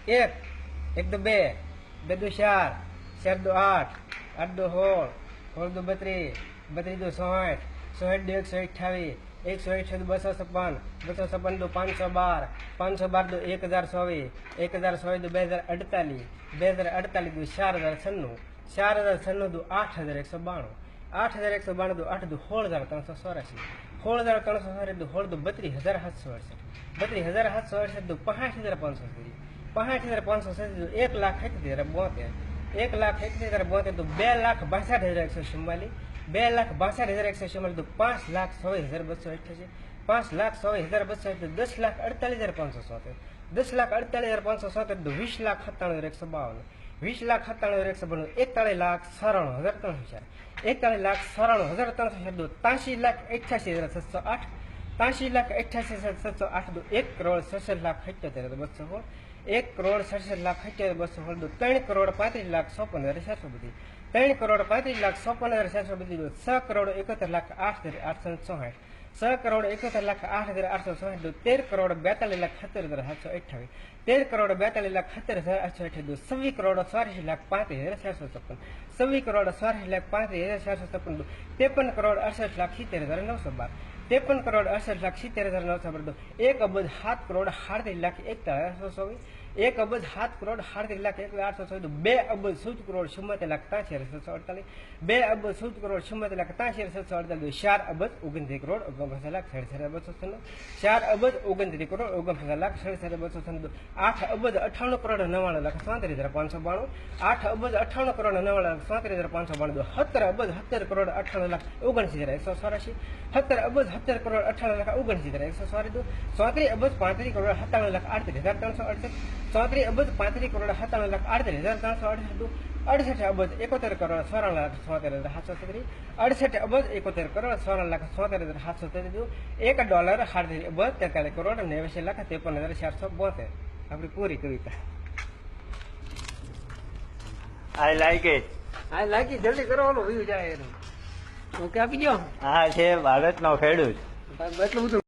એક, એક દુ બે, બે દુ ચાર, ચાર દુ આઠ, આઠ દુ 16, 16 દુ 32, 32 દુ 60, 60 દુ 128, 128 દુ 256, 256 દુ 512, 512 દુ 1024, 1024 દુ 2048, 2048 દુ 4096, 4096 દુ 8192, 8192 દુ 8 દુ 16384, 16384 દુ 16 દુ 32768, 32768 દુ 65570, 65570 દુ 1,71,072, 1,71,072 દુ 2,62,144, 2,62,144 દુ 5,24,288, 5,24,288 દુ 10,48,570, 10,48,570 દુ 20,97,152, 20,97,152 41,94,304, 41,94,304 દુ 83,88,708, 83,88,708 દુ 1,67,78,216, 1,67,78,216 દુ 3,35,56,452, 3,35,56,452 દુ 6,71,08,864, 6,71,08,864 દુ 13,42,70,728, 13,42,70,728 દુ 26,84,35,456, 26,84,35,456 દુ 53,68,70,912, 53,68,70,912 દુ 1,07,38,41,824, 1,07,38,41,824 દુ 2,17,70,73,748, 2,17,70,73,748 દુ 4,29,69,296, 4,29,69,296 દુ 8,98,99,37,592, 8,98,99,37,592 દુ 17,70,98,99,184, 17,70,98,99,184 દુ 34,35,97,98,368, 34,35,97,98,368 દુ 68,71,94,74,730, 68,71,94,74,730 દુ $1,43,43,89,53,472 આપણી પૂરી કવિતા. I like it. હા લાગી જલ્દી કરો, ઓલું વ્યૂ જાય એનું ઓકે આપી દો. હા છે ભારતનો ખેડૂત. એટલું બધું